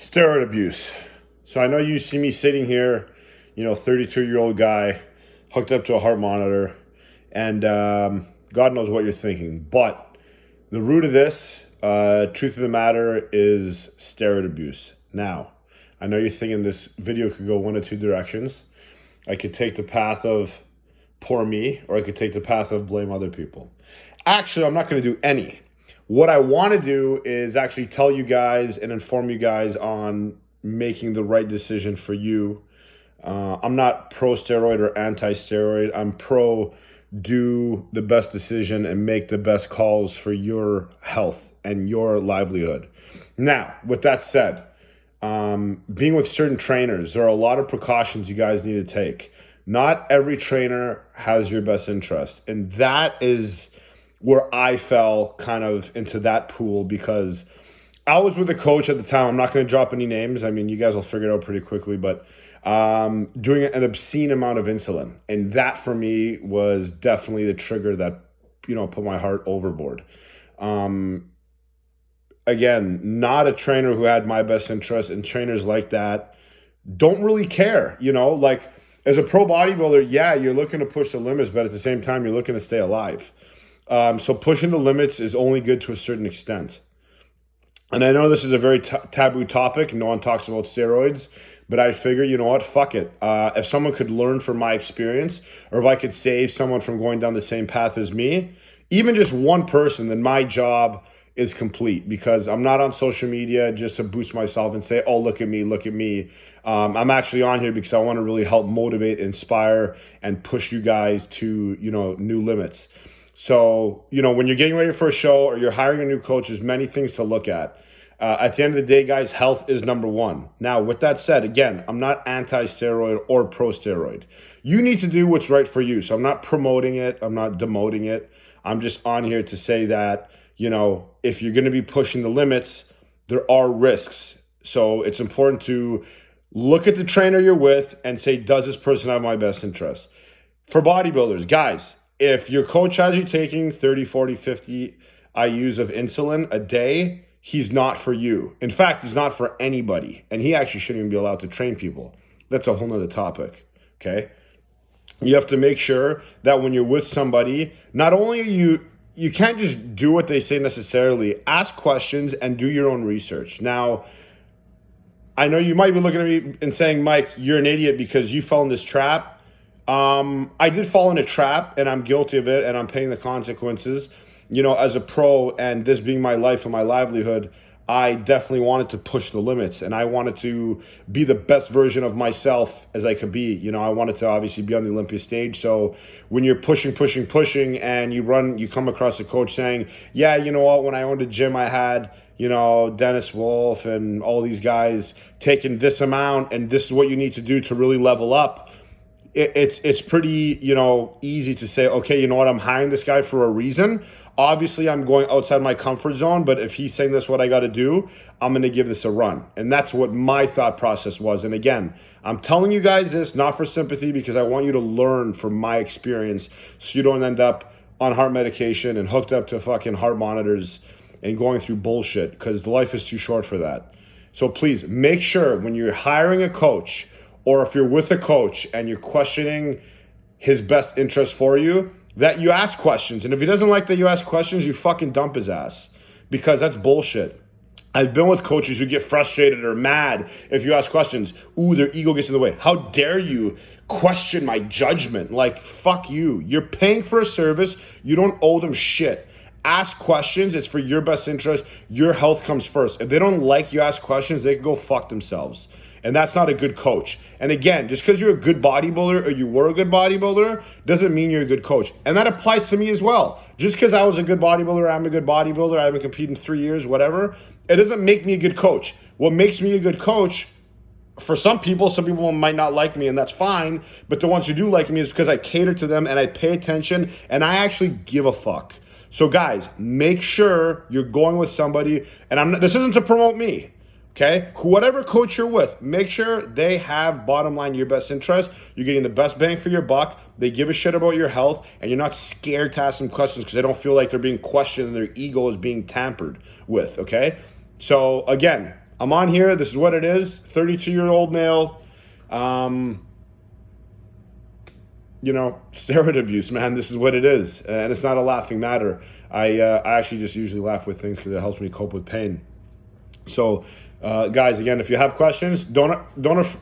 Steroid abuse. So I know you see me sitting here, 32-year-old guy hooked up to a heart monitor, and God knows what you're thinking. But the root of this, truth of the matter, is steroid abuse. Now, I know you're thinking this video could go one of two directions. I could take the path of poor me, or I could take the path of blame other people. Actually, I'm not going to do any. What I want to do is actually tell you guys and inform you guys on making the right decision for you. I'm not pro-steroid or anti-steroid. I'm pro do the best decision and make the best calls for your health and your livelihood. Now, with that said, being with certain trainers, there are a lot of precautions you guys need to take. Not every trainer has your best interest. And that is where I fell kind of into that pool, because I was with a coach at the time. I'm not going to drop any names. I mean, you guys will figure it out pretty quickly, but doing an obscene amount of insulin. And that for me was definitely the trigger that, put my heart overboard. Again, not a trainer who had my best interest, and trainers like that don't really care, like as a pro bodybuilder, yeah, you're looking to push the limits, but at the same time, you're looking to stay alive. So pushing the limits is only good to a certain extent. And I know this is a very taboo topic. No one talks about steroids, but I figure, you know what, fuck it. If someone could learn from my experience, or if I could save someone from going down the same path as me, even just one person, then my job is complete, because I'm not on social media just to boost myself and say, oh, look at me, look at me. I'm actually on here because I want to really help motivate, inspire, and push you guys to, new limits. So, when you're getting ready for a show or you're hiring a new coach, there's many things to look at. At the end of the day, guys, health is number one. Now, with that said, again, I'm not anti-steroid or pro-steroid. You need to do what's right for you. So I'm not promoting it. I'm not demoting it. I'm just on here to say that, if you're going to be pushing the limits, there are risks. So it's important to look at the trainer you're with and say, does this person have my best interest? For bodybuilders, guys, if your coach has you taking 30, 40, 50 IUs of insulin a day, he's not for you. In fact, he's not for anybody. And he actually shouldn't even be allowed to train people. That's a whole nother topic, okay? You have to make sure that when you're with somebody, not only are you can't just do what they say necessarily. Ask questions and do your own research. Now, I know you might be looking at me and saying, Mike, you're an idiot because you fell in this trap. I did fall in a trap, and I'm guilty of it, and I'm paying the consequences. As a pro, and this being my life and my livelihood, I definitely wanted to push the limits, and I wanted to be the best version of myself as I could be. I wanted to obviously be on the Olympia stage. So when you're pushing, and you come across a coach saying, yeah, you know what, when I owned a gym, I had, Dennis Wolf and all these guys taking this amount, and this is what you need to do to really level up. It's pretty, easy to say, okay, you know what, I'm hiring this guy for a reason. Obviously, I'm going outside my comfort zone, but if he's saying that's what I got to do, I'm going to give this a run. And that's what my thought process was. And again, I'm telling you guys this not for sympathy, because I want you to learn from my experience so you don't end up on heart medication and hooked up to fucking heart monitors and going through bullshit, because life is too short for that. So please make sure when you're hiring a coach, or if you're with a coach and you're questioning his best interest for you, that you ask questions. And if he doesn't like that you ask questions, you fucking dump his ass, because that's bullshit. I've been with coaches who get frustrated or mad if you ask questions. Ooh, their ego gets in the way. How dare you question my judgment? Like, fuck you. You're paying for a service. You don't owe them shit. Ask questions. It's for your best interest. Your health comes first. If they don't like you ask questions, they can go fuck themselves. And that's not a good coach. And again, just because you're a good bodybuilder or you were a good bodybuilder doesn't mean you're a good coach. And that applies to me as well. Just because I was a good bodybuilder, I'm a good bodybuilder, I haven't competed in 3 years, whatever, it doesn't make me a good coach. What makes me a good coach, for some people might not like me, and that's fine. But the ones who do like me is because I cater to them and I pay attention and I actually give a fuck. So guys, make sure you're going with somebody, and this isn't to promote me. Okay, whatever coach you're with, make sure they have, bottom line, your best interest. You're getting the best bang for your buck. They give a shit about your health, and you're not scared to ask them questions because they don't feel like they're being questioned and their ego is being tampered with, okay? So again, I'm on here. This is what it is. 32-year-old male. Steroid abuse, man. This is what it is. And it's not a laughing matter. I actually just usually laugh with things because it helps me cope with pain. So, guys, again, if you have questions, don't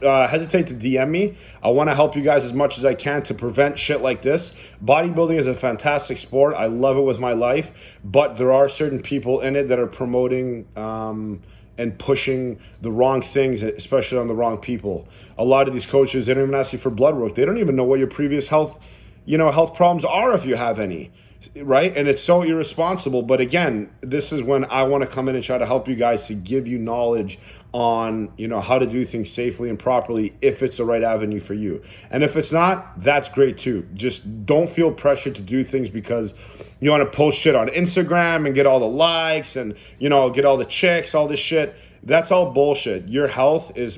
hesitate to DM me. I want to help you guys as much as I can to prevent shit like this. Bodybuilding is a fantastic sport. I love it with my life, but there are certain people in it that are promoting and pushing the wrong things, especially on the wrong people. A lot of these coaches, they don't even ask you for blood work. They don't even know what your previous health problems are, if you have any. Right? And it's so irresponsible. But again, this is when I want to come in and try to help you guys to give you knowledge on, how to do things safely and properly if it's the right avenue for you. And if it's not, that's great too. Just don't feel pressured to do things because you want to post shit on Instagram and get all the likes and, get all the chicks, all this shit. That's all bullshit. Your health is,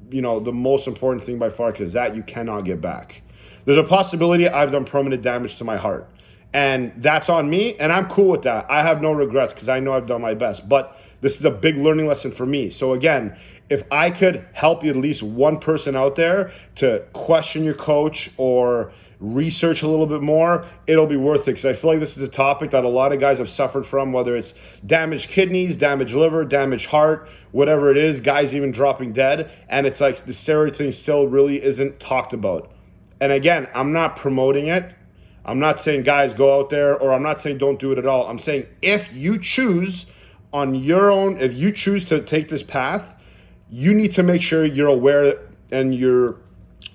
the most important thing by far, because that you cannot get back. There's a possibility I've done permanent damage to my heart. And that's on me, and I'm cool with that. I have no regrets because I know I've done my best. But this is a big learning lesson for me. So again, if I could help at least one person out there to question your coach or research a little bit more, it'll be worth it. Because I feel like this is a topic that a lot of guys have suffered from, whether it's damaged kidneys, damaged liver, damaged heart, whatever it is, guys even dropping dead. And it's like the steroid thing still really isn't talked about. And again, I'm not promoting it. I'm not saying guys go out there, or I'm not saying don't do it at all. I'm saying if you choose on your own, if you choose to take this path, you need to make sure you're aware and you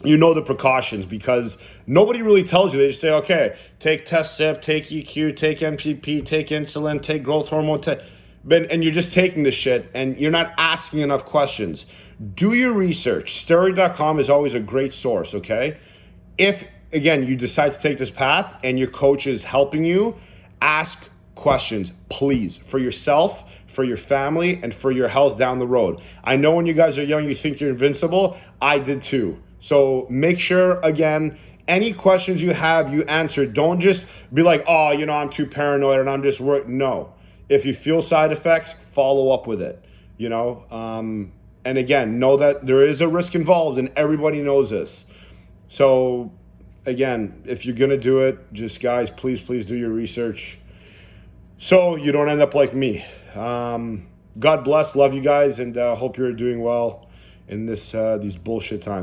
know the precautions, because nobody really tells you. They just say, okay, take test SIP, take EQ, take NPP, take insulin, take growth hormone, and you're just taking this shit and you're not asking enough questions. Do your research. Steroid.com is always a great source, okay? If again, you decide to take this path and your coach is helping you, ask questions, please, for yourself, for your family, and for your health down the road. I know when you guys are young, you think you're invincible. I did too. So make sure, again, any questions you have, you answer. Don't just be like, oh, I'm too paranoid and I'm just worried. No. If you feel side effects, follow up with it, And again, know that there is a risk involved and everybody knows this. So again, if you're going to do it, just guys, please do your research so you don't end up like me. God bless. Love you guys, and hope you're doing well in these bullshit times.